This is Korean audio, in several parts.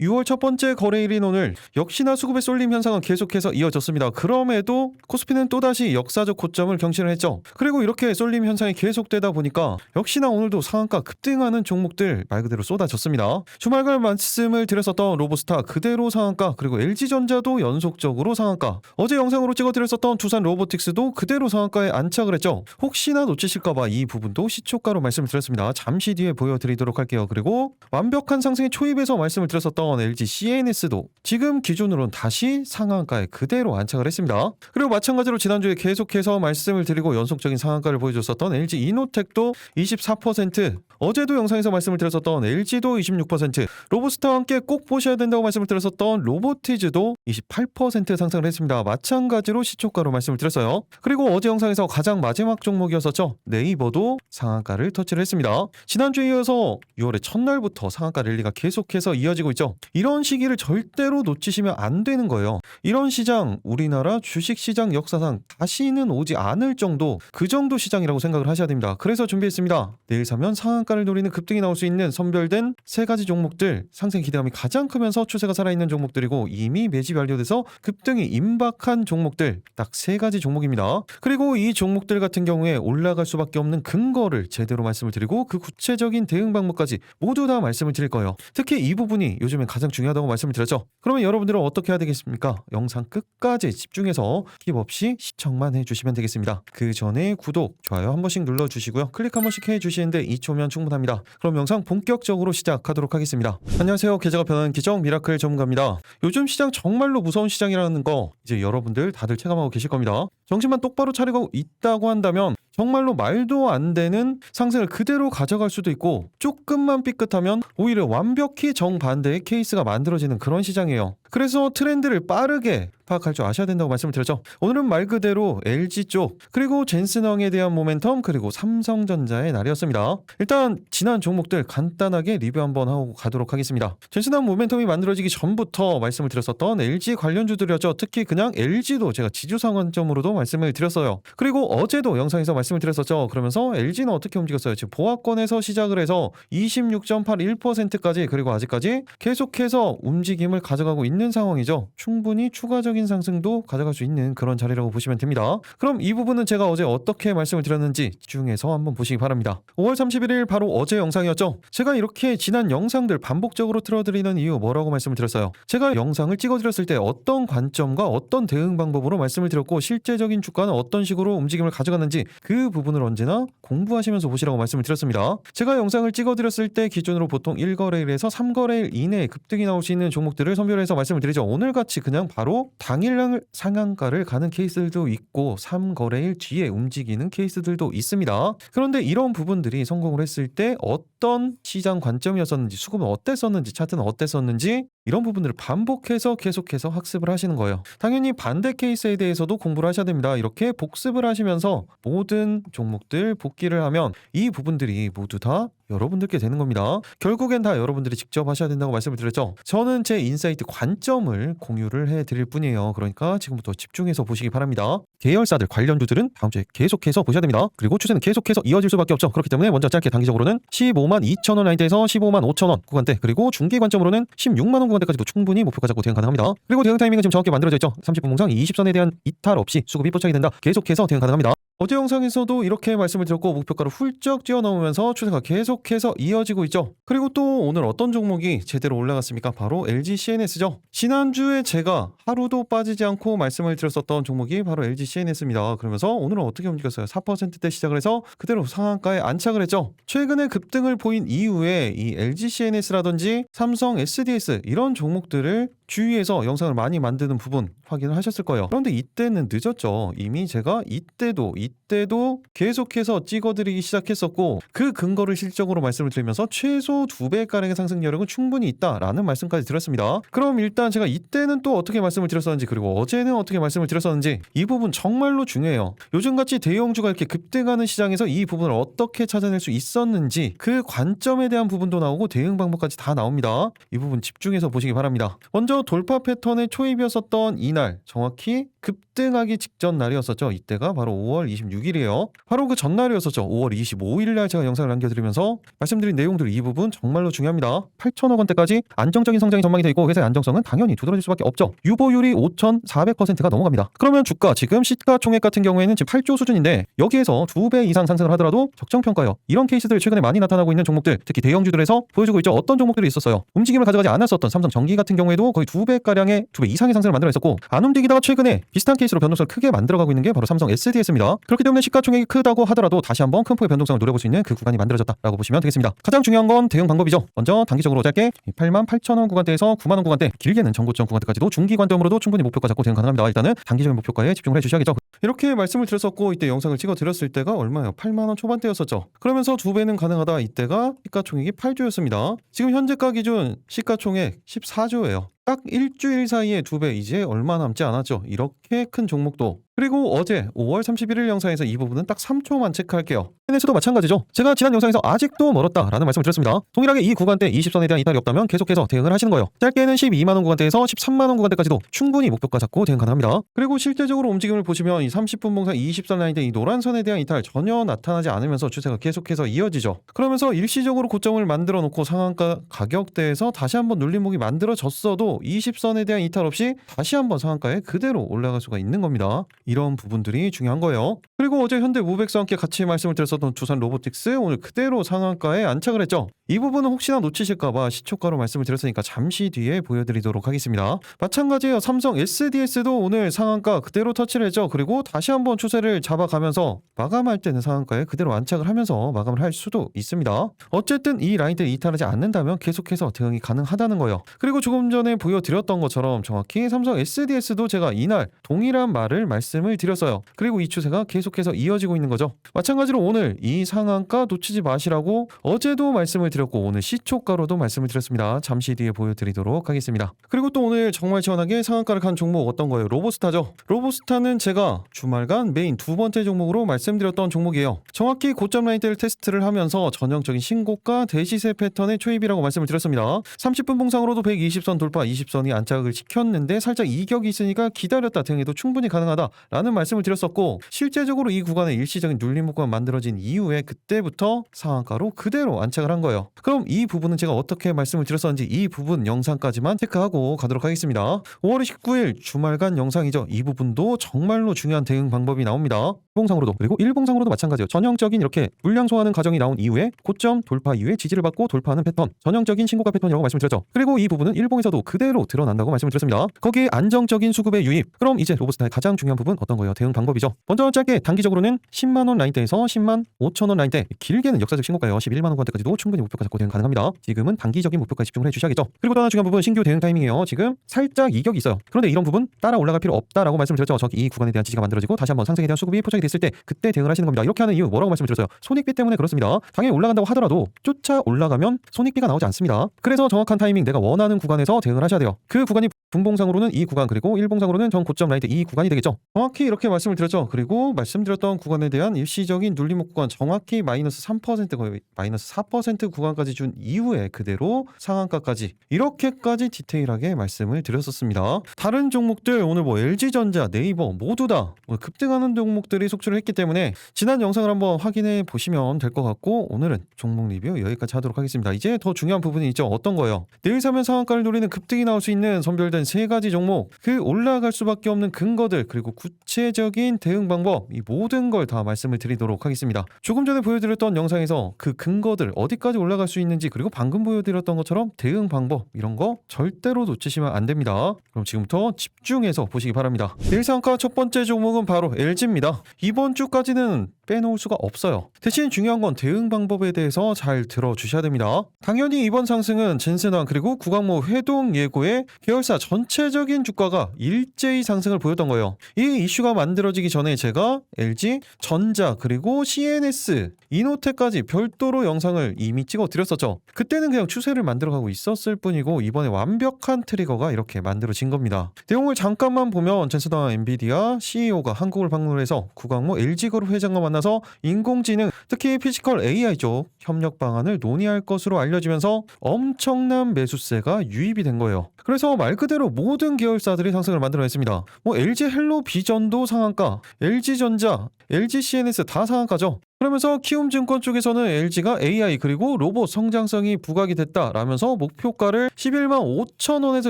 6월 첫 번째 거래일인 오늘 역시나 수급의 쏠림 현상은 계속해서 이어졌습니다. 그럼에도 코스피는 또다시 역사적 고점을 경신을 했죠. 그리고 이렇게 쏠림 현상이 계속되다 보니까 역시나 오늘도 상한가 급등하는 종목들 말 그대로 쏟아졌습니다. 주말간 말씀을 드렸었던 로보스타 그대로 상한가, 그리고 LG전자도 연속적으로 상한가, 어제 영상으로 찍어드렸었던 두산 로보틱스도 그대로 상한가에 안착을 했죠. 혹시나 놓치실까봐 이 부분도 시초가로 말씀을 드렸습니다. 잠시 뒤에 보여드리도록 할게요. 그리고 완벽한 상승의 초입에서 말씀을 드렸었던 LG CNS도 지금 기준으로는 다시 상한가에 그대로 안착을 했습니다. 그리고 마찬가지로 지난주에 계속해서 말씀을 드리고 연속적인 상한가를 보여줬었던 LG 이노텍도 24%, 어제도 영상에서 말씀을 드렸었던 LG도 26%, 로보스타와 함께 꼭 보셔야 된다고 말씀을 드렸었던 로보티즈도 28% 상승을 했습니다. 마찬가지로 시초가로 말씀을 드렸어요. 그리고 어제 영상에서 가장 마지막 종목이었었죠. 네이버도 상한가를 터치를 했습니다. 지난주에 이어서 6월의 첫날부터 상한가 랠리가 계속해서 이어지고 있죠. 이런 시기를 절대로 놓치시면 안 되는 거예요. 이런 시장, 우리나라 주식시장 역사상 다시는 오지 않을 정도, 그 정도 시장이라고 생각을 하셔야 됩니다. 그래서 준비했습니다. 내일 사면 상한가를 노리는 급등이 나올 수 있는 선별된 세 가지 종목들, 상승 기대감이 가장 크면서 추세가 살아있는 종목들이고 이미 매집 완료돼서 급등이 임박한 종목들, 딱 세 가지 종목입니다. 그리고 이 종목들 같은 경우에 올라갈 수밖에 없는 근거를 제대로 말씀을 드리고 그 구체적인 대응 방법까지 모두 다 말씀을 드릴 거예요. 특히 이 부분이 요즘엔 가장 중요하다고 말씀을 드렸죠. 그러면 여러분들은 어떻게 해야 되겠습니까? 영상 끝까지 집중해서 킵 없이 시청만 해주시면 되겠습니다. 그 전에 구독, 좋아요 한 번씩 눌러주시고요. 클릭 한 번씩 해주시는데 2초면 충분합니다. 그럼 영상 본격적으로 시작하도록 하겠습니다. 안녕하세요. 계좌가 변하는 기적 미라클 전문가입니다. 요즘 시장 정말로 무서운 시장이라는 거 이제 여러분들 다들 체감하고 계실 겁니다. 정신만 똑바로 차리고 있다고 한다면 정말로 말도 안 되는 상승을 그대로 가져갈 수도 있고, 조금만 삐끗하면 오히려 완벽히 정반대의 케이스가 만들어지는 그런 시장이에요. 그래서 트렌드를 빠르게 파악할 줄 아셔야 된다고 말씀을 드렸죠. 오늘은 말 그대로 LG 쪽, 그리고 젠슨왕에 대한 모멘텀, 그리고 삼성전자의 날이었습니다. 일단 지난 종목들 간단하게 리뷰 한번 하고 가도록 하겠습니다. 젠슨왕 모멘텀이 만들어지기 전부터 말씀을 드렸었던 LG 관련주들이었죠. 특히 그냥 LG도 제가 지주상 관점으로도 말씀을 드렸어요. 그리고 어제도 영상에서 말씀을 드렸었죠. 그러면서 LG는 어떻게 움직였어요? 지금 보합권에서 시작을 해서 26.81%까지, 그리고 아직까지 계속해서 움직임을 가져가고 있는 상황이죠. 충분히 추가적인 상승도 가져갈 수 있는 그런 자리라고 보시면 됩니다. 그럼 이 부분은 제가 어제 어떻게 말씀을 드렸는지 집중해서 한번 보시기 바랍니다. 5월 31일 바로 어제 영상이었죠. 제가 이렇게 지난 영상들 반복적으로 틀어드리는 이유 뭐라고 말씀을 드렸어요? 제가 영상을 찍어드렸을 때 어떤 관점과 어떤 대응 방법으로 말씀을 드렸고 실제적인 주가는 어떤 식으로 움직임을 가져갔는지 그 부분을 언제나 공부하시면서 보시라고 말씀을 드렸습니다. 제가 영상을 찍어드렸을 때 기준으로 보통 1거래일에서 3거래일 이내에 급등이 나올 수 있는 종목들을 선별해서 말씀을 드리죠. 오늘같이 그냥 바로 당일 상한가를 가는 케이스들도 있고 3거래일 뒤에 움직이는 케이스들도 있습니다. 그런데 이런 부분들이 성공을 했을 때 어떤 시장 관점이었었는지, 수급은 어땠었는지, 차트는 어땠었는지, 이런 부분들을 반복해서 계속해서 학습을 하시는 거예요. 당연히 반대 케이스에 대해서도 공부를 하셔야 됩니다. 이렇게 복습을 하시면서 모든 종목들 복귀를 하면 이 부분들이 모두 다 여러분들께 되는 겁니다. 결국엔 다 여러분들이 직접 하셔야 된다고 말씀을 드렸죠. 저는 제 인사이트 관점을 공유를 해드릴 뿐이에요. 그러니까 지금부터 집중해서 보시기 바랍니다. 계열사들 관련주들은 다음 주에 계속해서 보셔야 됩니다. 그리고 추세는 계속해서 이어질 수밖에 없죠. 그렇기 때문에 먼저 짧게 단기적으로는 15만 2천원 라인대에서 15만 5천원 구간대, 그리고 중기 관점으로는 16만원 구간대까지도 충분히 목표가 잡고 대응 가능합니다. 그리고 대응 타이밍은 지금 정확히 만들어져 있죠. 30분 봉상 20선에 대한 이탈 없이 수급이 포착이 된다. 계속해서 대응 가능합니다. 어제 영상에서도 이렇게 말씀을 드렸고 목표가를 훌쩍 뛰어넘으면서 추세가 계속해서 이어지고 있죠. 그리고 또 오늘 어떤 종목이 제대로 올라갔습니까? 바로 LG CNS죠. 지난주에 제가 하루도 빠지지 않고 말씀을 드렸었던 종목이 바로 LG CNS입니다. 그러면서 오늘은 어떻게 움직였어요? 4%대 시작을 해서 그대로 상한가에 안착을 했죠. 최근에 급등을 보인 이후에 이 LG CNS라든지 삼성 SDS 이런 종목들을 주위에서 영상을 많이 만드는 부분 확인을 하셨을 거예요. 그런데 이때는 늦었죠. 이미 제가 이때도 계속해서 찍어드리기 시작했었고 그 근거를 실적으로 말씀을 드리면서 최소 2배가량의 상승 여력은 충분히 있다라는 말씀까지 드렸습니다. 그럼 일단 제가 이때는 또 어떻게 말씀을 드렸었는지, 그리고 어제는 어떻게 말씀을 드렸었는지, 이 부분 정말로 중요해요. 요즘같이 대형주가 이렇게 급등하는 시장에서 이 부분을 어떻게 찾아낼 수 있었는지 그 관점에 대한 부분도 나오고 대응 방법까지 다 나옵니다. 이 부분 집중해서 보시기 바랍니다. 먼저 돌파 패턴의 초입이었었던 이날, 정확히 급등하기 직전 날이었었죠. 이때가 바로 5월 26일이에요. 바로 그 전날이었었죠. 5월 25일 날 제가 영상을 남겨드리면서 말씀드린 내용들 이 부분 정말로 중요합니다. 8천억 원대까지 안정적인 성장이 전망이 돼 있고 회사의 안정성은 당연히 두드러질 수밖에 없죠. 유보율이 5,400%가 넘어갑니다. 그러면 주가 지금 시가총액 같은 경우에는 지금 8조 수준인데 여기에서 2배 이상 상승을 하더라도 적정평가요. 이런 케이스들 최근에 많이 나타나고 있는 종목들, 특히 대형주들에서 보여주고 있죠. 어떤 종목들이 있었어요. 움직임을 가져가지 않았었던 삼성전기 같은 경우에도 거의 2배가량의 2배 이상의 상승을 만들어냈었고, 안 움직이다가 최근에 비슷한 케이스로 변동성을 크게 만들어가고 있는 게 바로 삼성 SDS입니다. 그렇기 때문에 시가총액이 크다고 하더라도 다시 한번 큰 폭의 변동성을 노려볼 수 있는 그 구간이 만들어졌다라고 보시면 되겠습니다. 가장 중요한 건 대응 방법이죠. 먼저 단기적으로 짧게 88,000원 구간대에서 90,000원 구간대, 길게는 전고점 구간대까지도 중기 관점으로도 충분히 목표가 잡고 대응 가능합니다. 일단은 단기적인 목표가에 집중을 해주셔야겠죠. 이렇게 말씀을 드렸었고, 이때 영상을 찍어 드렸을 때가 얼마예요? 8만원 초반대였었죠. 그러면서 2배는 가능하다. 이때가 시가총액이 8조였습니다. 지금 현재가 기준 시가총액 14조예요. 딱 일주일 사이에 2배, 이제 얼마 남지 않았죠. 이렇게 큰 종목도. 그리고 어제 5월 31일 영상에서 이 부분은 딱 3초만 체크할게요. NS도 마찬가지죠. 제가 지난 영상에서 아직도 멀었다라는 말씀을 드렸습니다. 동일하게 이 구간대 20선에 대한 이탈이 없다면 계속해서 대응을 하시는 거예요. 짧게는 12만원 구간대에서 13만원 구간대까지도 충분히 목표가 잡고 대응 가능합니다. 그리고 실제적으로 움직임을 보시면 이 30분 봉상 20선 라인대 이 노란선에 대한 이탈 전혀 나타나지 않으면서 추세가 계속해서 이어지죠. 그러면서 일시적으로 고점을 만들어 놓고 상한가 가격대에서 다시 한번 눌림목이 만들어졌어도 20선에 대한 이탈 없이 다시 한번 상한가에 그대로 올라갈 수가 있는 겁니다. 이런 부분들이 중요한 거예요. 그리고 어제 현대무백스와 함께 같이 말씀을 드렸었던 두산 로보틱스 오늘 그대로 상한가에 안착을 했죠. 이 부분은 혹시나 놓치실까봐 시초가로 말씀을 드렸으니까 잠시 뒤에 보여드리도록 하겠습니다. 마찬가지예요. 삼성 SDS도 오늘 상한가 그대로 터치를 했죠. 그리고 다시 한번 추세를 잡아가면서 마감할 때는 상한가에 그대로 안착을 하면서 마감을 할 수도 있습니다. 어쨌든 이 라인들이 이탈하지 않는다면 계속해서 대응이 가능하다는 거예요. 그리고 조금 전에 보여드렸던 것처럼 정확히 삼성 SDS도 제가 이날 동일한 말을 말씀을 드렸어요. 그리고 이 추세가 계속해서 이어지고 있는 거죠. 마찬가지로 오늘 이 상한가 놓치지 마시라고 어제도 말씀을 드렸고 오늘 시초가로도 말씀을 드렸습니다. 잠시 뒤에 보여드리도록 하겠습니다. 그리고 또 오늘 정말 시원하게 상한가를 간 종목 어떤 거예요? 로보스타죠. 로보스타는 제가 주말간 메인 두 번째 종목으로 말씀드렸던 종목이에요. 정확히 고점 라인대를 테스트를 하면서 전형적인 신고가 대시세 패턴의 초입이라고 말씀을 드렸습니다. 30분 봉상으로도 120선 돌파, 20선이 안착을 시켰는데 살짝 이격이 있으니까 기다렸다 대응해도 충분히 가능하다라는 말씀을 드렸었고, 실제적으로 이 구간에 일시적인 눌림목가 만들어진 이후에 그때부터 상한가로 그대로 안착을 한 거예요. 그럼 이 부분은 제가 어떻게 말씀을 드렸었는지 이 부분 영상까지만 체크하고 가도록 하겠습니다. 5월 19일 주말간 영상이죠. 이 부분도 정말로 중요한 대응 방법이 나옵니다. 봉상으로도 그리고 일봉상으로도 마찬가지예요. 전형적인 이렇게 물량 소화하는 과정이 나온 이후에 고점 돌파 이후에 지지를 받고 돌파하는 패턴, 전형적인 신고가 패턴이라고 말씀을 드렸죠. 그리고 이 부분은 일봉에서도 그대로 드러난다고 말씀을 드렸습니다. 거기에 안정적인 수급의 유입. 그럼 이제 로보스타의 가장 중요한 부분 어떤 거예요? 대응 방법이죠. 먼저 짧게 단기적으로는 10만원 라인대에서 10만 5천원 라인대, 길게는 역사적 신고가요. 11만원 구간대까지도 충분히 목표가 잡고 대응 가능합니다. 지금은 단기적인 목표까지 집중을 해주셔야겠죠. 그리고 또 하나 중요한 부분 신규 대응 타이밍이에요. 지금 살짝 이격이 있어요. 그런데 이런 부분 따라 올라갈 필요 없다라고 말씀을 드렸죠. 저기 이 구간에 대한 지지가 만들어지고 다시 한번 상승에 대한 수급이 포착이 됐을 때 그때 대응을 하시는 겁니다. 이렇게 하는 이유 뭐라고 말씀을 드렸어요? 손익비 때문에 그렇습니다. 당연히 올라간다고 하더라도 쫓아 올라가면 손익비가 나오지 않습니다. 그래서 정확한 타이밍, 내가 원하는 구간에서 대응을 하셔야 돼요. 그 구간이 분봉상으로는 이 구간, 그리고 일봉상으로는 전 고점 라인대 이 구간이 되겠죠. 정확히 이렇게 말씀을 드렸죠. 그리고 말씀드렸던 구간에 대한 일시적인 눌림목 구간 정확히 마이너스 3% 거의 마이너스 4% 구간까지 준 이후에 그대로 상한가까지 이렇게까지 디테일하게 말씀을 드렸었습니다. 다른 종목들 오늘 뭐 LG전자, 네이버 모두 다 급등하는 종목들이 속출을 했기 때문에 지난 영상을 한번 확인해 보시면 될 것 같고, 오늘은 종목 리뷰 여기까지 하도록 하겠습니다. 이제 더 중요한 부분이 있죠. 어떤 거예요? 내일 사면 상한가를 노리는 급등이 나올 수 있는 선별된 세 가지 종목, 그 올라갈 수밖에 없는 근거들, 그리고 구체적인 대응 방법, 이 모든 걸 다 말씀을 드리도록 하겠습니다. 조금 전에 보여드렸던 영상에서 그 근거들 어디까지 올라갈 수 있는지, 그리고 방금 보여드렸던 것처럼 대응 방법, 이런 거 절대로 놓치시면 안 됩니다. 그럼 지금부터 집중해서 보시기 바랍니다. 내일 상한가 첫 번째 종목은 바로 LG입니다. 이번 주까지는 빼놓을 수가 없어요. 대신 중요한 건 대응 방법에 대해서 잘 들어주셔야 됩니다. 당연히 이번 상승은 젠슨왕 그리고 구강모 회동 예고의 계열사 전체적인 주가가 일제히 상승을 보였던 거예요. 이 이슈가 만들어지기 전에 제가 LG, 전자 그리고 CNS, 이노텍까지 별도로 영상을 이미 찍어 드렸었죠. 그때는 그냥 추세를 만들어가고 있었을 뿐이고 이번에 완벽한 트리거가 이렇게 만들어진 겁니다. 내용을 잠깐만 보면 젠슨왕 엔비디아 CEO가 한국을 방문해서 구강모 LG그룹 회장과 만나 만나서 인공지능, 특히 피지컬 AI 쪽 협력 방안을 논의할 것으로 알려지면서 엄청난 매수세가 유입이 된 거예요. 그래서 말 그대로 모든 계열사들이 상승을 만들어냈습니다. LG 헬로비전도 상한가, LG전자, LG CNS 다 상한가죠. 그러면서 키움증권 쪽에서는 LG가 AI 그리고 로봇 성장성이 부각이 됐다라면서 목표가를 11만 5천 원에서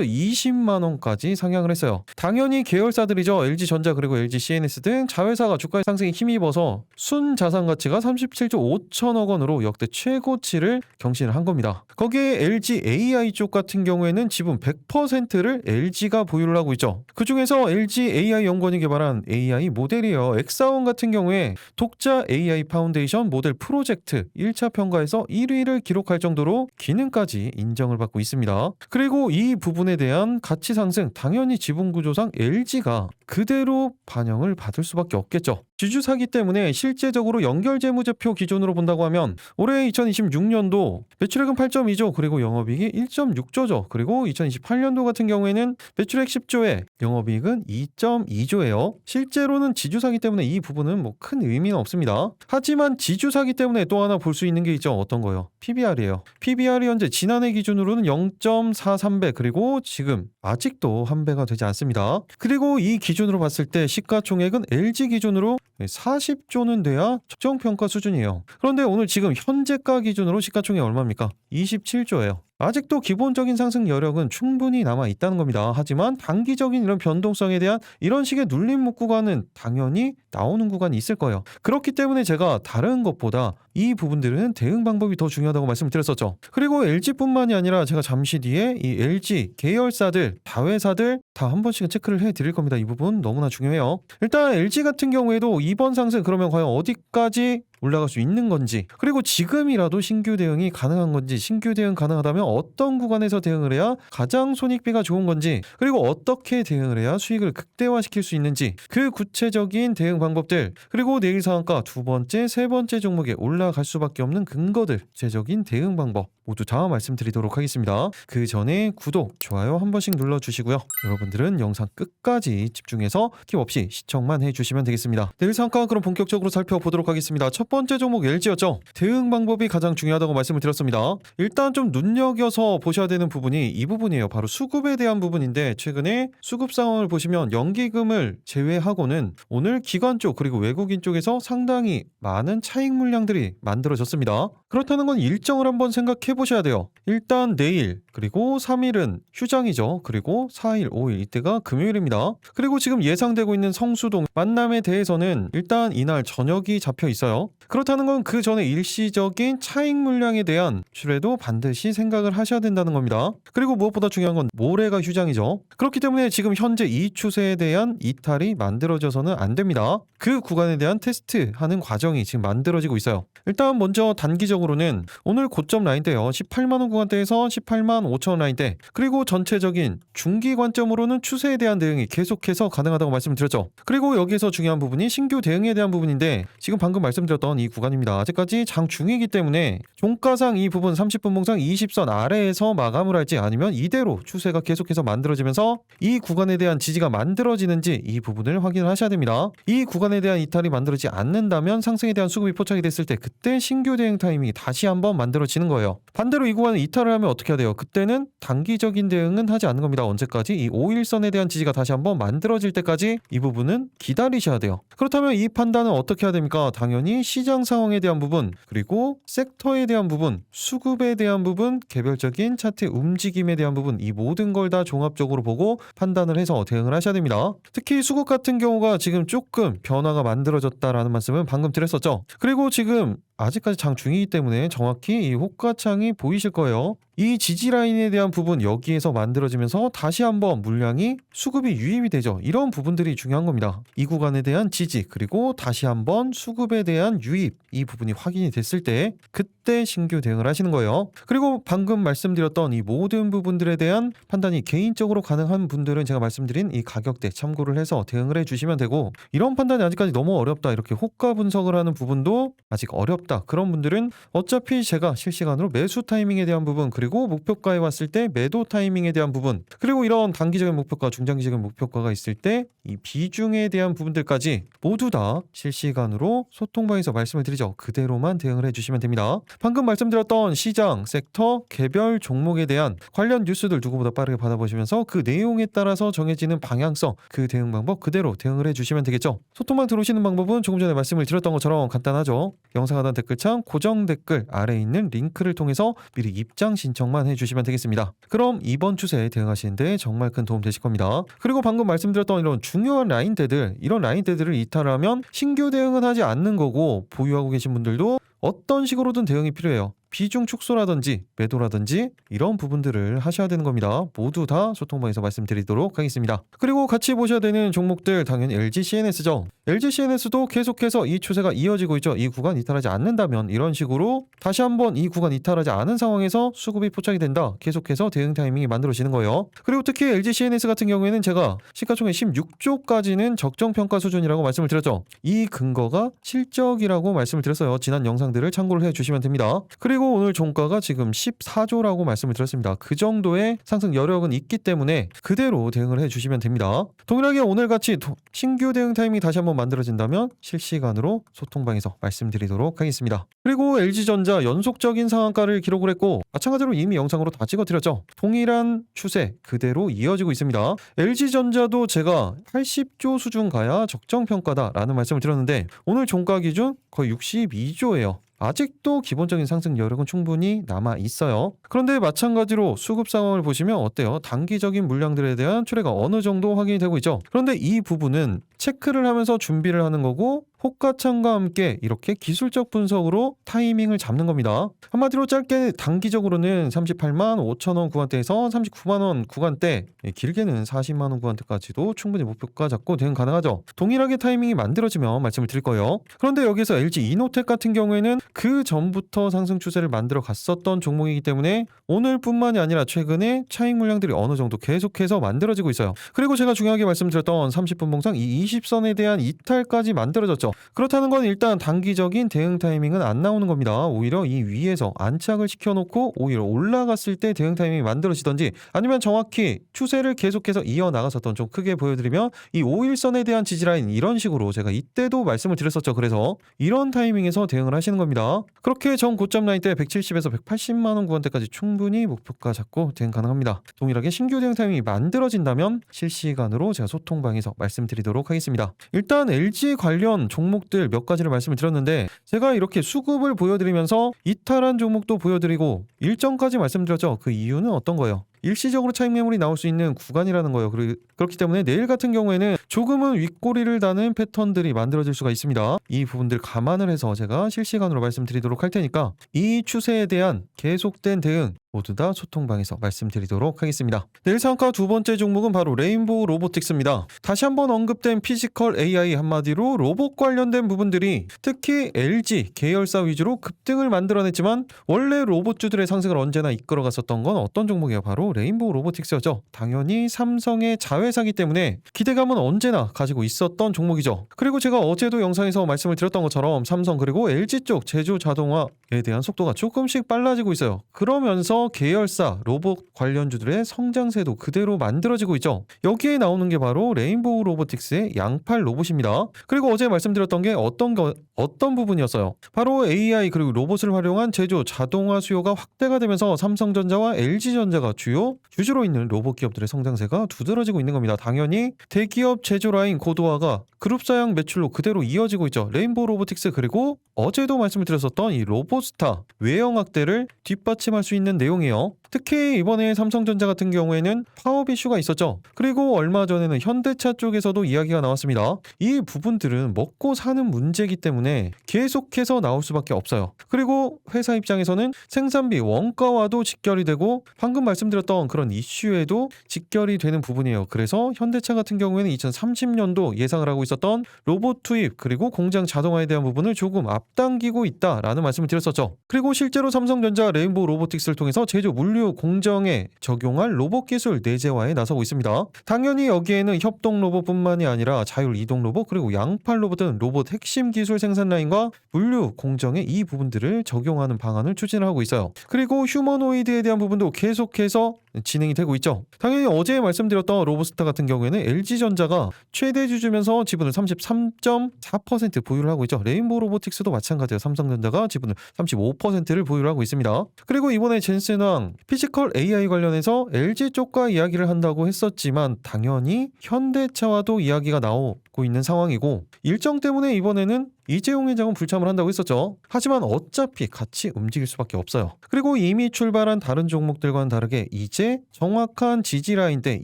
20만 원까지 상향을 했어요. 당연히 계열사들이죠. LG전자 그리고 LG CNS 등 자회사가 주가의 상승에 힘입어서 순자산 가치가 37조 5천억 원으로 역대 최고치를 경신을 한 겁니다. 거기에 LG AI 쪽 같은 경우에는 지분 100%를 LG가 보유를 하고 있죠. 그중에서 LG AI 연구원이 개발한 AI 모델이에요. 엑사원 같은 경우에 독자 AI 파운데이션 모델 프로젝트 1차 평가에서 1위를 기록할 정도로 기능까지 인정을 받고 있습니다. 그리고 이 부분에 대한 가치 상승, 당연히 지분 구조상 LG가 그대로 반영을 받을 수밖에 없겠죠. 지주사기 때문에 실제적으로 연결재무제표 기준으로 본다고 하면 올해 2026년도 매출액은 8.2조 그리고 영업이익이 1.6조죠. 그리고 2028년도 같은 경우에는 매출액 10조에 영업이익은 2.2조예요. 실제로는 지주사기 때문에 이 부분은 뭐 큰 의미는 없습니다. 하지만 지주사기 때문에 또 하나 볼 수 있는 게 있죠. 어떤 거요? PBR이에요. PBR이 현재 지난해 기준으로는 0.43배 그리고 지금 아직도 한 배가 되지 않습니다. 그리고 이 기준으로 봤을 때 시가총액은 LG 기준으로 40조는 돼야 적정평가 수준이에요. 그런데 오늘 지금 현재가 기준으로 시가총액이 얼마입니까? 27조예요. 아직도 기본적인 상승 여력은 충분히 남아 있다는 겁니다. 하지만 단기적인 이런 변동성에 대한 이런 식의 눌림목 구간은 당연히 나오는 구간이 있을 거예요. 그렇기 때문에 제가 다른 것보다 이 부분들은 대응 방법이 더 중요하다고 말씀을 드렸었죠. 그리고 LG뿐만이 아니라 제가 잠시 뒤에 이 LG 계열사들, 다회사들 다 한 번씩은 체크를 해드릴 겁니다. 이 부분 너무나 중요해요. 일단 LG 같은 경우에도 이번 상승 그러면 과연 어디까지 올라갈 수 있는 건지, 그리고 지금이라도 신규 대응이 가능한 건지, 신규 대응 가능하다면 어떤 구간에서 대응을 해야 가장 손익비가 좋은 건지, 그리고 어떻게 대응을 해야 수익을 극대화시킬 수 있는지, 그 구체적인 대응 방법들, 그리고 내일 상한가 두 번째, 세 번째 종목에 올라갈 수밖에 없는 근거들, 구체적인 대응 방법 모두 다 말씀드리도록 하겠습니다. 그 전에 구독, 좋아요 한 번씩 눌러주시고요. 여러분들은 영상 끝까지 집중해서 팁 없이 시청만 해주시면 되겠습니다. 내일 상한가 그럼 본격적으로 살펴보도록 하겠습니다. 첫 번째 종목 LG였죠. 대응 방법이 가장 중요하다고 말씀을 드렸습니다. 일단 좀 눈여겨서 보셔야 되는 부분이 이 부분이에요. 바로 수급에 대한 부분인데, 최근에 수급 상황을 보시면 연기금을 제외하고는 오늘 기관 쪽 그리고 외국인 쪽에서 상당히 많은 차익 물량들이 만들어졌습니다. 그렇다는 건 일정을 한번 생각해 보셔야 돼요. 일단 내일 그리고 3일은 휴장이죠. 그리고 4일, 5일 이때가 금요일입니다. 그리고 지금 예상되고 있는 성수동 만남에 대해서는 일단 이날 저녁이 잡혀 있어요. 그렇다는 건 그 전에 일시적인 차익 물량에 대한 출에도 반드시 생각을 하셔야 된다는 겁니다. 그리고 무엇보다 중요한 건 모레가 휴장이죠. 그렇기 때문에 지금 현재 이 추세에 대한 이탈이 만들어져서는 안 됩니다. 그 구간에 대한 테스트하는 과정이 지금 만들어지고 있어요. 일단 먼저 단기적으로는 오늘 고점 라인대요. 18만 원 구간대에서 18만 5천 원 라인대, 그리고 전체적인 중기 관점으로는 추세에 대한 대응이 계속해서 가능하다고 말씀드렸죠. 그리고 여기에서 중요한 부분이 신규 대응에 대한 부분인데, 지금 방금 말씀드렸던 이 구간입니다. 아직까지 장중이기 때문에 종가상 이 부분 30분 봉상 20선 아래에서 마감을 할지, 아니면 이대로 추세가 계속해서 만들어지면서 이 구간에 대한 지지가 만들어지는지 이 부분을 확인을 하셔야 됩니다. 이 구간에 대한 이탈이 만들어지지 않는다면 상승에 대한 수급이 포착이 됐을 때 그때 신규 대응 타이밍이 다시 한번 만들어지는 거예요. 반대로 이 구간에 이탈을 하면 어떻게 해야 돼요? 그때는 단기적인 대응은 하지 않는 겁니다. 언제까지? 이 5일선에 대한 지지가 다시 한번 만들어질 때까지 이 부분은 기다리셔야 돼요. 그렇다면 이 판단은 어떻게 해야 됩니까? 당연히 시장 상황에 대한 부분, 그리고 섹터에 대한 부분, 수급에 대한 부분, 개별적인 차트 움직임에 대한 부분, 이 모든 걸 다 종합적으로 보고 판단을 해서 대응을 하셔야 됩니다. 특히 수급 같은 경우가 지금 조금 변화가 만들어졌다라는 말씀은 방금 드렸었죠. 그리고 지금 아직까지 장 중이기 때문에 정확히 이 호가창이 보이실 거예요. 이 지지 라인에 대한 부분 여기에서 만들어지면서 다시 한번 물량이 수급이 유입이 되죠. 이런 부분들이 중요한 겁니다. 이 구간에 대한 지지, 그리고 다시 한번 수급에 대한 유입, 이 부분이 확인이 됐을 때 그때 신규 대응을 하시는 거예요. 그리고 방금 말씀드렸던 이 모든 부분들에 대한 판단이 개인적으로 가능한 분들은 제가 말씀드린 이 가격대 참고를 해서 대응을 해주시면 되고, 이런 판단이 아직까지 너무 어렵다, 이렇게 호가 분석을 하는 부분도 아직 어렵다, 그런 분들은 어차피 제가 실시간으로 매수 타이밍에 대한 부분, 그리고 그리고 목표가에 왔을 때 매도 타이밍에 대한 부분, 그리고 이런 단기적인 목표가, 중장기적인 목표가가 있을 때 이 비중에 대한 부분들까지 모두 다 실시간으로 소통방에서 말씀을 드리죠. 그대로만 대응을 해주시면 됩니다. 방금 말씀드렸던 시장, 섹터, 개별 종목에 대한 관련 뉴스들 누구보다 빠르게 받아보시면서 그 내용에 따라서 정해지는 방향성, 그 대응 방법 그대로 대응을 해주시면 되겠죠. 소통방 들어오시는 방법은 조금 전에 말씀을 드렸던 것처럼 간단하죠. 영상 하단 댓글창 고정 댓글 아래에 있는 링크를 통해서 미리 입장 신청만 해주시면 되겠습니다. 그럼 이번 추세에 대응하시는데 정말 큰 도움 되실 겁니다. 그리고 방금 말씀드렸던 이런 중요한 라인대들, 이런 라인대들을 이탈하면 신규 대응은 하지 않는 거고, 보유하고 계신 분들도 어떤 식으로든 대응이 필요해요. 비중 축소라든지 매도라든지 이런 부분들을 하셔야 되는 겁니다. 모두 다 소통방에서 말씀드리도록 하겠습니다. 그리고 같이 보셔야 되는 종목들 당연히 LG CNS죠. LG CNS도 계속해서 이 추세가 이어지고 있죠. 이 구간 이탈하지 않는다면 이런 식으로 다시 한번 이 구간 이탈하지 않은 상황에서 수급이 포착이 된다. 계속해서 대응 타이밍이 만들어지는 거예요. 그리고 특히 LG CNS 같은 경우에는 제가 시가총액 16조까지는 적정평가 수준이라고 말씀을 드렸죠. 이 근거가 실적이라고 말씀을 드렸어요. 지난 영상들을 참고를 해주시면 됩니다. 그리고 오늘 종가가 지금 14조라고 말씀을 드렸습니다. 그 정도의 상승 여력은 있기 때문에 그대로 대응을 해주시면 됩니다. 동일하게 오늘같이 신규 대응 타이밍이 다시 한번 만들어진다면 실시간으로 소통방에서 말씀드리도록 하겠습니다. 그리고 LG전자 연속적인 상한가를 기록을 했고, 마찬가지로 이미 영상으로 다 찍어드렸죠. 동일한 추세 그대로 이어지고 있습니다. LG전자도 제가 80조 수준 가야 적정평가다라는 말씀을 드렸는데 오늘 종가 기준 거의 62조예요. 아직도 기본적인 상승 여력은 충분히 남아 있어요. 그런데 마찬가지로 수급 상황을 보시면 어때요? 단기적인 물량들에 대한 출회가 어느 정도 확인이 되고 있죠. 그런데 이 부분은 체크를 하면서 준비를 하는 거고, 호가창과 함께 이렇게 기술적 분석으로 타이밍을 잡는 겁니다. 한마디로 짧게 단기적으로는 38만 5천 원 구간대에서 39만 원 구간대, 길게는 40만 원 구간대까지도 충분히 목표가 잡고 대응 가능하죠. 동일하게 타이밍이 만들어지면 말씀을 드릴 거예요. 그런데 여기서 LG 이노텍 같은 경우에는 그 전부터 상승 추세를 만들어 갔었던 종목이기 때문에 오늘뿐만이 아니라 최근에 차익 물량들이 어느 정도 계속해서 만들어지고 있어요. 그리고 제가 중요하게 말씀드렸던 30분 봉상 이 20선에 대한 이탈까지 만들어졌죠. 그렇다는 건 일단 단기적인 대응 타이밍은 안 나오는 겁니다. 오히려 이 위에서 안착을 시켜놓고 오히려 올라갔을 때 대응 타이밍이 만들어지던지, 아니면 정확히 추세를 계속해서 이어나갔었던, 좀 크게 보여드리면 이 5일선에 대한 지지라인, 이런 식으로 제가 이때도 말씀을 드렸었죠. 그래서 이런 타이밍에서 대응을 하시는 겁니다. 그렇게 전 고점 라인 때 170에서 180만 원 구간대까지 충분히 목표가 잡고 대응 가능합니다. 동일하게 신규 대응 타이밍이 만들어진다면 실시간으로 제가 소통방에서 말씀드리도록 하겠습니다. 일단 LG 관련 종목들 몇 가지를 말씀을 드렸는데, 제가 이렇게 수급을 보여드리면서 이탈한 종목도 보여드리고 일정까지 말씀드렸죠. 그 이유는 어떤 거예요? 일시적으로 차익 매물이 나올 수 있는 구간이라는 거예요. 그렇기 때문에 내일 같은 경우에는 조금은 윗꼬리를 다는 패턴들이 만들어질 수가 있습니다. 이 부분들 감안을 해서 제가 실시간으로 말씀드리도록 할 테니까 이 추세에 대한 계속된 대응 모두 다 소통방에서 말씀드리도록 하겠습니다. 내일 상한가 두 번째 종목은 바로 레인보우 로보틱스입니다. 다시 한번 언급된 피지컬 AI, 한마디로 로봇 관련된 부분들이 특히 LG 계열사 위주로 급등을 만들어냈지만 원래 로봇주들의 상승을 언제나 이끌어갔었던 건 어떤 종목이에요? 바로 레인보우 로보틱스였죠. 당연히 삼성의 자회사기 때문에 기대감은 언제나 가지고 있었던 종목이죠. 그리고 제가 어제도 영상에서 말씀을 드렸던 것처럼 삼성 그리고 LG 쪽 제조 자동화에 대한 속도가 조금씩 빨라지고 있어요. 그러면서 계열사 로봇 관련주들의 성장세도 그대로 만들어지고 있죠. 여기에 나오는 게 바로 레인보우 로보틱스의 양팔 로봇입니다. 그리고 어제 말씀드렸던 게 어떤 부분이었어요? 바로 AI 그리고 로봇을 활용한 제조 자동화 수요가 확대가 되면서 삼성전자와 LG전자가 주요 주주로 있는 로봇 기업들의 성장세가 두드러지고 있는 겁니다. 당연히 대기업 제조 라인 고도화가 그룹사양 매출로 그대로 이어지고 있죠. 레인보우 로보틱스, 그리고 어제도 말씀을 드렸었던 이 로봇스타 외형 확대를 뒷받침할 수 있는 내용이에요. 특히 이번에 삼성전자 같은 경우에는 파업 이슈가 있었죠. 그리고 얼마 전에는 현대차 쪽에서도 이야기가 나왔습니다. 이 부분들은 먹고 사는 문제이기 때문에 계속해서 나올 수밖에 없어요. 그리고 회사 입장에서는 생산비 원가와도 직결이 되고 방금 말씀드렸던 그런 이슈에도 직결이 되는 부분이에요. 그래서 현대차 같은 경우에는 2030년도 예상을 하고 있었던 로봇 투입 그리고 공장 자동화에 대한 부분을 조금 앞당기고 있다라는 말씀을 드렸었죠. 그리고 실제로 삼성전자 레인보우 로보틱스를 통해서 계속해서 제조 물류 공정에 적용할 로봇 기술 내재화에 나서고 있습니다. 당연히 여기에는 협동 로봇뿐만이 아니라 자율 이동 로봇 그리고 양팔 로봇 등 로봇 핵심 기술 생산 라인과 물류 공정에 이 부분들을 적용하는 방안을 추진하고 있어요. 그리고 휴머노이드에 대한 부분도 계속해서 진행이 되고 있죠. 당연히 어제 말씀드렸던 로보스타 같은 경우에는 LG전자가 최대 주주면서 지분을 33.4% 보유를 하고 있죠. 레인보우 로보틱스도 마찬가지예요. 삼성전자가 지분을 35%를 보유를 하고 있습니다. 그리고 이번에 젠슨왕 피지컬 AI 관련해서 LG 쪽과 이야기를 한다고 했었지만 당연히 현대차와도 이야기가 나오고 있는 상황이고 일정 때문에 이번에는 이재용 회장은 불참을 한다고 했었죠. 하지만 어차피 같이 움직일 수밖에 없어요. 그리고 이미 출발한 다른 종목들과는 다르게 이제 정확한 지지라인대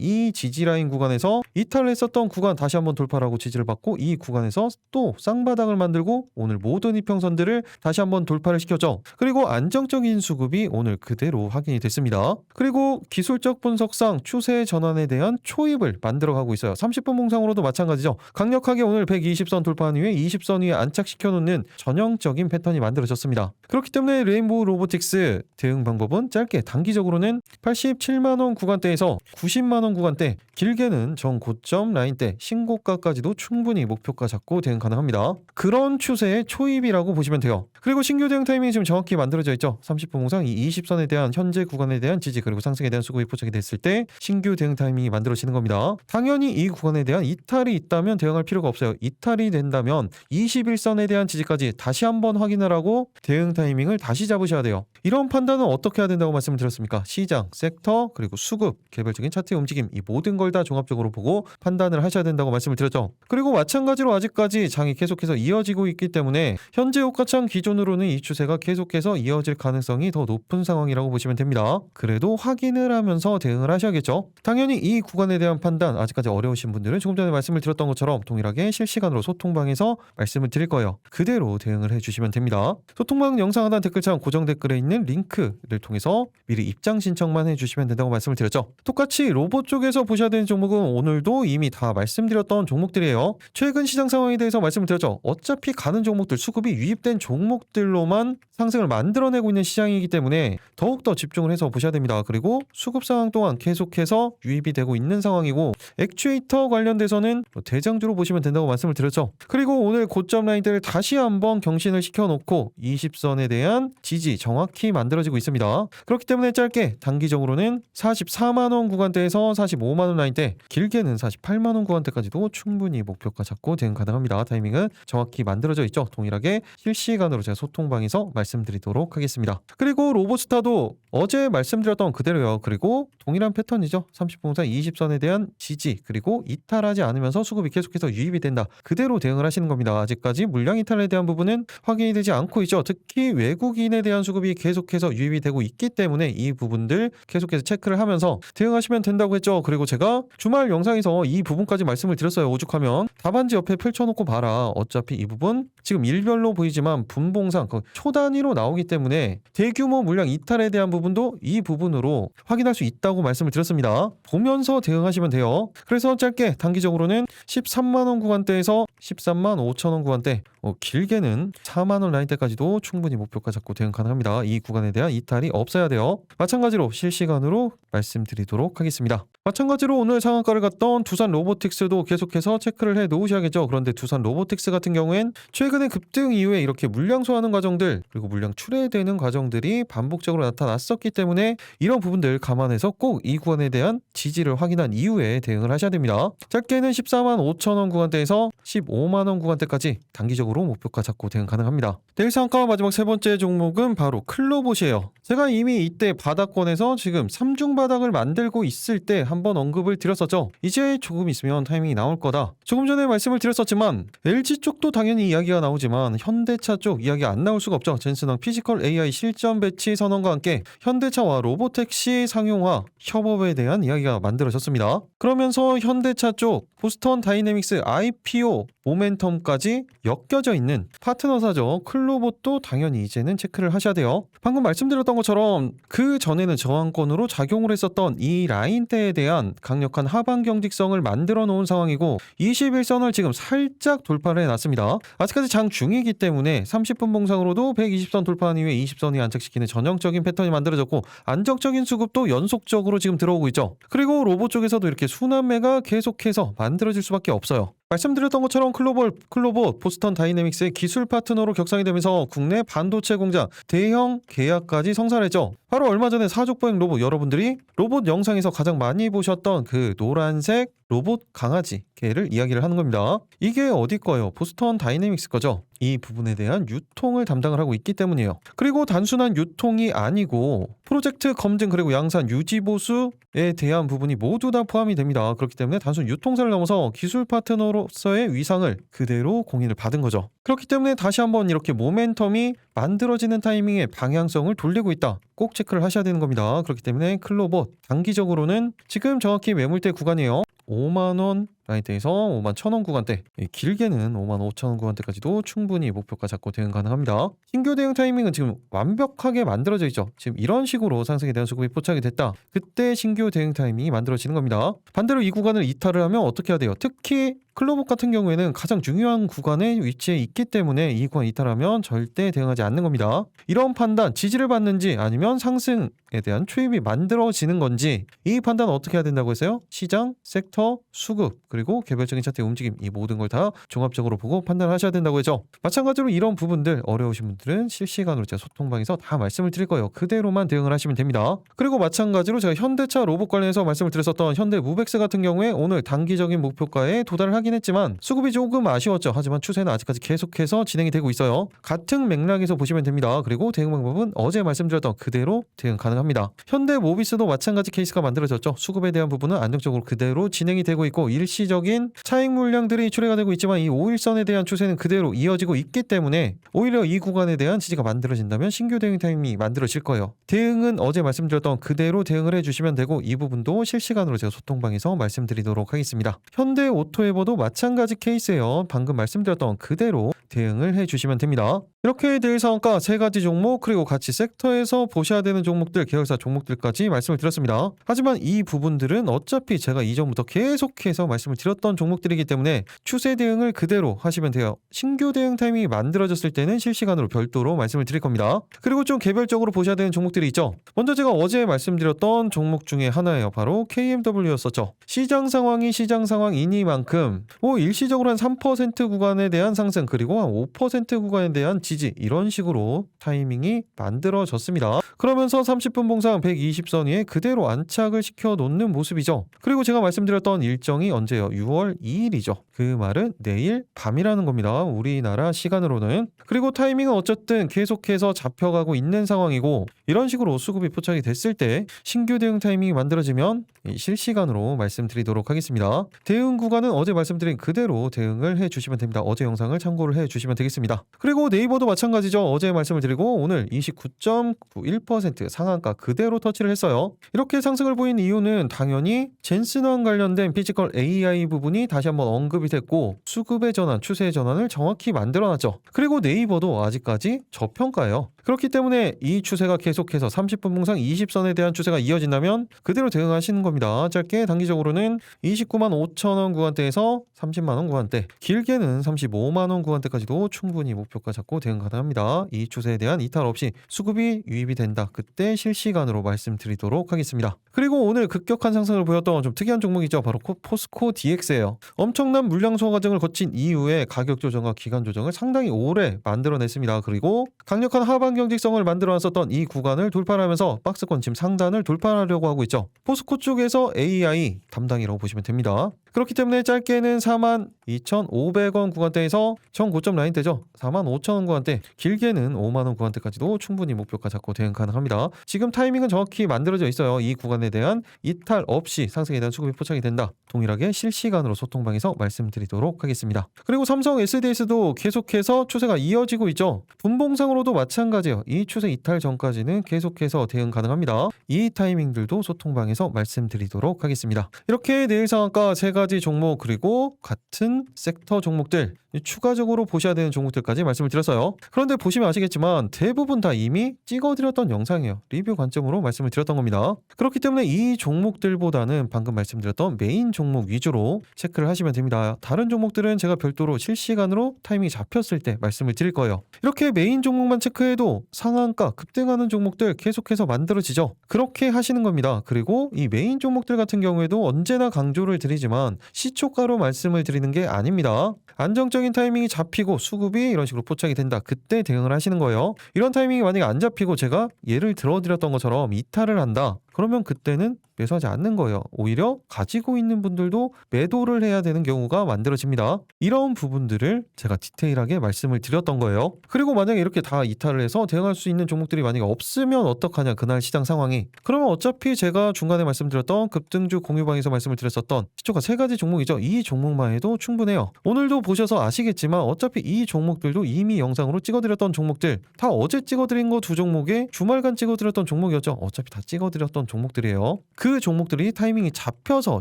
이 지지라인 구간에서 이탈을 했었던 구간 다시 한번 돌파를 하고 지지를 받고 이 구간에서 또 쌍바닥을 만들고 오늘 모든 이평선들을 다시 한번 돌파를 시켰죠. 그리고 안정적인 수급이 오늘 그대로 확인이 됐습니다. 그리고 기술적 분석상 추세 전환에 대한 초입을 만들어가고 있어요. 30분 봉상으로도 마찬가지죠. 강력하게 오늘 120선 돌파한 이후에 20선 위에 안착시켜놓는 전형적인 패턴이 만들어졌습니다. 그렇기 때문에 레인보우 로보틱스 대응 방법은 짧게 단기적으로는 87만원 구간대에서 90만원 구간대 길게는 정고점 라인대 신고가까지도 충분히 목표가 잡고 대응 가능합니다. 그런 추세의 초입이라고 보시면 돼요. 그리고 신규 대응 타이밍이 지금 정확히 만들어져 있죠. 30분 봉상 이 20선에 대한 현재 구간에 대한 지지 그리고 상승에 대한 수급이 포착이 됐을 때 신규 대응 타이밍이 만들어지는 겁니다. 당연히 이 구간에 대한 이탈이 있다면 대응할 필요가 없어요. 이탈이 된다면 21선에 대한 지지까지 다시 한번 확인을 하고 대응 타이밍을 다시 잡으셔야 돼요. 이런 판단은 어떻게 해야 된다고 말씀을 드렸습니까? 시장, 섹터, 그리고 수급, 개별적인 차트의 움직임 이 모든 걸 다 종합적으로 보고 판단을 하셔야 된다고 말씀을 드렸죠. 그리고 마찬가지로 아직까지 장이 계속해서 이어지고 있기 때문에 현재 호가창 기준으로는 이 추세가 계속해서 이어질 가능성이 더 높은 상황이라고 보시면 됩니다. 그래도 확인을 하면서 대응을 하셔야겠죠. 당연히 이 구간에 대한 판단 아직까지 어려우신 분들은 조금 전에 말씀을 드렸던 것처럼 동일하게 실시간으로 소통방에서 말씀을 드릴 거예요. 그대로 대응을 해주시면 됩니다. 소통방 영상 하단 댓글창 고정 댓글에 있는 링크를 통해서 미리 입장 신청만 해주시면 된다고 말씀을 드렸죠. 똑같이 로봇 쪽에서 보셔야 되는 종목은 오늘도 이미 다 말씀드렸던 종목들이에요. 최근 시장 상황에 대해서 말씀을 드렸죠. 어차피 가는 종목들 수급이 유입된 종목들로만 상승을 만들어내고 있는 시장이기 때문에 더욱더 집중을 해서 보셔야 됩니다. 그리고 수급 상황 또한 계속해서 유입이 되고 있는 상황이고 액추에이터 관련돼서는 대장주로 보시면 된다고 말씀을 드렸죠. 그리고 오늘 고점 라인들을 다시 한번 경신을 시켜놓고 20선에 대한 지지 정확히 만들어지고 있습니다. 그렇기 때문에 짧게 단기적으로는 44만원 구간대에서 45만원 라인대 길게는 48만원 구간대까지도 충분히 목표가 잡고 대응 가능합니다. 타이밍은 정확히 만들어져 있죠. 동일하게 실시간으로 제가 소통방에서 말씀드리도록 하겠습니다. 그리고 로보스타도 어제 말씀드렸던 그대로요. 그리고 동일한 패턴이죠. 30분상 20선에 대한 지지 그리고 이탈하지 않으면서 수급이 계속해서 유입이 된다. 그대로 대응을 하시는 겁니다. 아직까지 물량 이탈에 대한 부분은 확인이 되지 않고 있죠. 특히 외국인에 대한 수급이 계속해서 유입이 되고 있기 때문에 이 부분들 계속해서 체크를 하면서 대응하시면 된다고 했죠. 그리고 제가 주말 영상에서 이 부분까지 말씀을 드렸어요. 오죽하면 답안지 옆에 펼쳐놓고 봐라. 어차피 이 부분 지금 일별로 보이지만 분봉상 초단위로 나오기 때문에 대규모 물량 이탈에 대한 부분도 이 부분으로 확인할 수 있다고 말씀을 드렸습니다. 보면서 대응하시면 돼요. 그래서 짧게 단기적으로는 13만원 구간대에서 13만 5천원 구간대 길게는 4만원 라인대까지도 충분히 목표가 잡고 대응 가능합니다. 이 구간에 대한 이탈이 없어야 돼요. 마찬가지로 실시간으로 말씀드리도록 하겠습니다. 마찬가지로 오늘 상한가를 갔던 두산 로보틱스도 계속해서 체크를 해 놓으셔야겠죠. 그런데 두산 로보틱스 같은 경우엔 최근에 급등 이후에 이렇게 물량 소화하는 과정들 그리고 물량 출회되는 과정들이 반복적으로 나타났었기 때문에 이런 부분들 감안해서 꼭 이 구간에 대한 지지를 확인한 이후에 대응을 하셔야 됩니다. 짧게는 14만 5천원 구간대에서 15만원 구간대까지 단기적으로 목표가 잡고 대응 가능합니다. 내일 상한가 마지막 세 번째 종목은 바로 클로봇이에요. 제가 이미 이때 바닥권에서 지금 3중 바닥을 만들고 있을 때 한번 언급을 드렸었죠. 이제 조금 있으면 타이밍이 나올 거다. 조금 전에 말씀을 드렸었지만 LG 쪽도 당연히 이야기가 나오지만 현대차 쪽 이야기 안 나올 수가 없죠. 젠슨왕 피지컬 AI 실전 배치 선언과 함께 현대차와 로보택시 상용화 협업에 대한 이야기가 만들어졌습니다. 그러면서 현대차 쪽 보스턴 다이내믹스 IPO 모멘텀까지 엮여져 있는 파트너사죠. 클로봇도 당연히 이제는 체크를 하셔야 돼요. 방금 말씀드렸던 것처럼 그 전에는 저항권으로 작용을 했었던 이 라인대에 대한 강력한 하방 경직성을 만들어 놓은 상황이고 21선을 지금 살짝 돌파를 해놨습니다. 아직까지 장 중이기 때문에 30분 봉상으로도 120선 돌파한 이후에 20선이 안착시키는 전형적인 패턴이 만들어졌고 안정적인 수급도 연속적으로 지금 들어오고 있죠. 그리고 로봇 쪽에서도 이렇게 순환매가 계속해서 만들어질 수밖에 없어요. 말씀드렸던 것처럼 클로봇, 보스턴 다이내믹스의 기술 파트너로 격상이 되면서 국내 반도체 공장 대형 계약까지 성사했죠. 바로 얼마 전에 사족보행 로봇, 여러분들이 로봇 영상에서 가장 많이 보셨던 그 노란색 로봇 강아지 개를 이야기를 하는 겁니다. 이게 어디 거예요? 보스턴 다이내믹스 거죠. 이 부분에 대한 유통을 담당을 하고 있기 때문이에요. 그리고 단순한 유통이 아니고 프로젝트 검증 그리고 양산 유지 보수에 대한 부분이 모두 다 포함이 됩니다. 그렇기 때문에 단순 유통사를 넘어서 기술 파트너로서의 위상을 그대로 공인을 받은 거죠. 그렇기 때문에 다시 한번 이렇게 모멘텀이 만들어지는 타이밍에 방향성을 돌리고 있다. 꼭 체크를 하셔야 되는 겁니다. 그렇기 때문에 클로봇 단기적으로는 지금 정확히 매물대 구간이에요. 5만원 라인대에서 5만 1,000원 구간대, 길게는 5만 5천원 구간대까지도 충분히 목표가 잡고 대응 가능합니다. 신규 대응 타이밍은 지금 완벽하게 만들어져 있죠. 지금 이런 식으로 상승에 대한 수급이 포착이 됐다. 그때 신규 대응 타이밍이 만들어지는 겁니다. 반대로 이 구간을 이탈을 하면 어떻게 해야 돼요? 특히 클로봇 같은 경우에는 가장 중요한 구간에 위치해 있기 때문에 이 구간 이탈하면 절대 대응하지 않는 겁니다. 이런 판단, 지지를 받는지 아니면 상승에 대한 초입이 만들어지는 건지 이 판단은 어떻게 해야 된다고 했어요? 시장, 섹터, 수급, 그리고 개별적인 차트의 움직임, 이 모든 걸 다 종합적으로 보고 판단하셔야 된다고 했죠. 마찬가지로 이런 부분들 어려우신 분들은 실시간으로 제가 소통방에서 다 말씀을 드릴 거예요. 그대로만 대응을 하시면 됩니다. 그리고 마찬가지로 제가 현대차 로봇 관련해서 말씀을 드렸었던 현대무벡스 같은 경우에 오늘 단기적인 목표가에 도달을 하긴 했지만 수급이 조금 아쉬웠죠. 하지만 추세는 아직까지 계속해서 진행이 되고 있어요. 같은 맥락에서 보시면 됩니다. 그리고 대응 방법은 어제 말씀드렸던 그대로 대응 가능합니다. 현대모비스도 마찬가지 케이스가 만들어졌죠. 수급에 대한 부분은 안정적으로 그대로 진행이 되고 있고 일시적인 차익 물량들이 출회가 되고 있지만 이 5일선에 대한 추세는 그대로 이어지고 있기 때문에 오히려 이 구간에 대한 지지가 만들어진다면 신규 대응 타임이 만들어질 거예요. 대응은 어제 말씀드렸던 그대로 대응을 해주시면 되고 이 부분도 실시간으로 제가 소통방에서 말씀드리도록 하겠습니다. 현대오토에버도 마찬가지 케이스예요. 방금 말씀드렸던 그대로 대응을 해주시면 됩니다. 이렇게 대일 상황가 3가지 종목 그리고 같이 섹터에서 보셔야 되는 종목들, 계열사 종목들까지 말씀을 드렸습니다. 하지만 이 부분들은 어차피 제가 이전부터 계속해서 말씀을 드렸던 종목들이기 때문에 추세 대응을 그대로 하시면 돼요. 신규 대응 타이밍이 만들어졌을 때는 실시간으로 별도로 말씀을 드릴 겁니다. 그리고 좀 개별적으로 보셔야 되는 종목들이 있죠. 먼저 제가 어제 말씀드렸던 종목 중에 하나예요. 바로 KMW였었죠. 시장 상황이 시장 상황이니만큼 일시적으로 한 3% 구간에 대한 상승 그리고 한 5% 구간에 대한 지지 이런 식으로 타이밍이 만들어졌습니다. 그러면서 30분 봉상 120선 위에 그대로 안착을 시켜 놓는 모습이죠. 그리고 제가 말씀드렸던 일정이 언제요? 6월 2일이죠. 그 말은 내일 밤이라는 겁니다. 우리나라 시간으로는. 그리고 타이밍은 어쨌든 계속해서 잡혀가고 있는 상황이고 이런 식으로 수급이 포착이 됐을 때 신규 대응 타이밍이 만들어지면 실시간으로 말씀드리도록 하겠습니다. 대응 구간은 어제 말씀드린 그대로 대응을 해주시면 됩니다. 어제 영상을 참고를 해주시면 되겠습니다. 그리고 네이버도 마찬가지죠. 어제 말씀을 드리고 오늘 29.91% 상한가 그대로 터치를 했어요. 이렇게 상승을 보인 이유는 당연히 젠슨왕 관련된 피지컬 AI 부분이 다시 한번 언급이 됐고 수급의 전환, 추세의 전환을 정확히 만들어놨죠. 그리고 네이버도 아직까지 저평가예요. 그렇기 때문에 이 추세가 계속해서 30분 봉상 20선에 대한 추세가 이어진다면 그대로 대응하시는 겁니다. 짧게 단기적으로는 29만 5천원 구간대에서 30만원 구간대, 길게는 35만원 구간대까지도 충분히 목표가 잡고 대응 가능합니다. 이 추세에 대한 이탈 없이 수급이 유입이 된다. 그때 실시간으로 말씀드리도록 하겠습니다. 그리고 오늘 급격한 상승을 보였던 좀 특이한 종목이죠. 바로 포스코 DX예요. 엄청난 물량 소화 과정을 거친 이후에 가격 조정과 기간 조정을 상당히 오래 만들어냈습니다. 그리고 강력한 하방 경직성을 만들어놨었던 이 구간을 돌파하면서 박스권 지금 상단을 돌파하려고 하고 있죠. 포스코 쪽에서 AI 담당이라고 보시면 됩니다. 그렇기 때문에 짧게는 42,500원 구간대에서 전 고점 라인대죠. 45,000원 구간대, 길게는 5만원 구간대까지도 충분히 목표가 잡고 대응 가능합니다. 지금 타이밍은 정확히 만들어져 있어요. 이 구간에 대한 이탈 없이 상승에 대한 수급이 포착이 된다. 동일하게 실시간으로 소통방에서 말씀드리도록 하겠습니다. 그리고 삼성 SDS도 계속해서 추세가 이어지고 있죠. 분봉상으로도 마찬가지예요. 이 추세 이탈 전까지는 계속해서 대응 가능합니다. 이 타이밍들도 소통방에서 말씀드리도록 하겠습니다. 이렇게 내일 상한가 3가지 종목 그리고 같은 이런 섹터 종목들, 추가적으로 보셔야 되는 종목들까지 말씀을 드렸어요. 그런데 보시면 아시겠지만 대부분 다 이미 찍어드렸던 영상이에요. 리뷰 관점으로 말씀을 드렸던 겁니다. 그렇기 때문에 이 종목들보다는 방금 말씀드렸던 메인 종목 위주로 체크를 하시면 됩니다. 다른 종목들은 제가 별도로 실시간으로 타이밍이 잡혔을 때 말씀을 드릴 거예요. 이렇게 메인 종목만 체크해도 상한가 급등하는 종목들 계속해서 만들어지죠. 그렇게 하시는 겁니다. 그리고 이 메인 종목들 같은 경우에도 언제나 강조를 드리지만 시초가로 말씀을 드리는 게 아닙니다. 안정적인 타이밍이 잡히고 수급이 이런 식으로 포착이 된다. 그때 대응을 하시는 거예요. 이런 타이밍이 만약에 안 잡히고 제가 예를 들어드렸던 것처럼 이탈을 한다. 그러면 그때는 매수하지 않는 거예요. 오히려 가지고 있는 분들도 매도를 해야 되는 경우가 만들어집니다. 이런 부분들을 제가 디테일하게 말씀을 드렸던 거예요. 그리고 만약에 이렇게 다 이탈을 해서 대응할 수 있는 종목들이 만약에 없으면 어떡하냐, 그날 시장 상황이. 그러면 어차피 제가 중간에 말씀드렸던 급등주 공유방에서 말씀을 드렸었던 시초가 3가지 종목이죠. 이 종목만 해도 충분해요. 오늘도 보셔서 아시겠지만 어차피 이 종목들도 이미 영상으로 찍어드렸던 종목들, 다 어제 찍어드린 거 2종목에 주말간 찍어드렸던 종목이었죠. 어차피 다 찍어드렸던 종목들이에요. 그 종목들이 타이밍이 잡혀서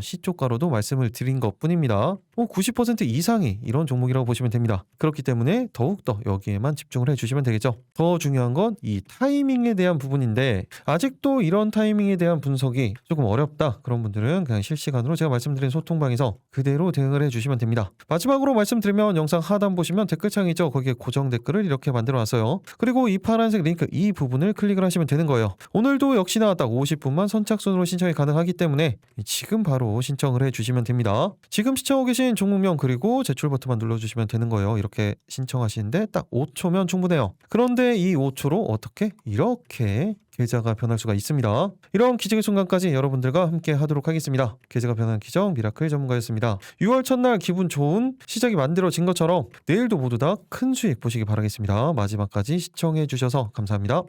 시초가로도 말씀을 드린 것 뿐입니다. 90% 이상이 이런 종목이라고 보시면 됩니다. 그렇기 때문에 더욱더 여기에만 집중을 해주시면 되겠죠. 더 중요한 건 이 타이밍에 대한 부분인데 아직도 이런 타이밍에 대한 분석이 조금 어렵다. 그런 분들은 그냥 실시간으로 제가 말씀드린 소통방에서 그대로 대응을 해주시면 됩니다. 마지막으로 말씀드리면 영상 하단 보시면 댓글창이 있죠. 거기에 고정 댓글을 이렇게 만들어 놨어요. 그리고 이 파란색 링크 이 부분을 클릭을 하시면 되는 거예요. 오늘도 역시나 딱 50분만 선착순으로 신청이 가능하기 때문에 지금 바로 신청을 해주시면 됩니다. 지금 시청하고 계신 종목명 그리고 제출 버튼만 눌러주시면 되는 거예요. 이렇게 신청하시는데 딱 5초면 충분해요. 그런데 이 5초로 어떻게 이렇게 계좌가 변할 수가 있습니다. 이런 기적의 순간까지 여러분들과 함께 하도록 하겠습니다. 계좌가 변하는 기적 미라클 전문가였습니다. 6월 첫날 기분 좋은 시작이 만들어진 것처럼 내일도 모두 다 큰 수익 보시기 바라겠습니다. 마지막까지 시청해 주셔서 감사합니다.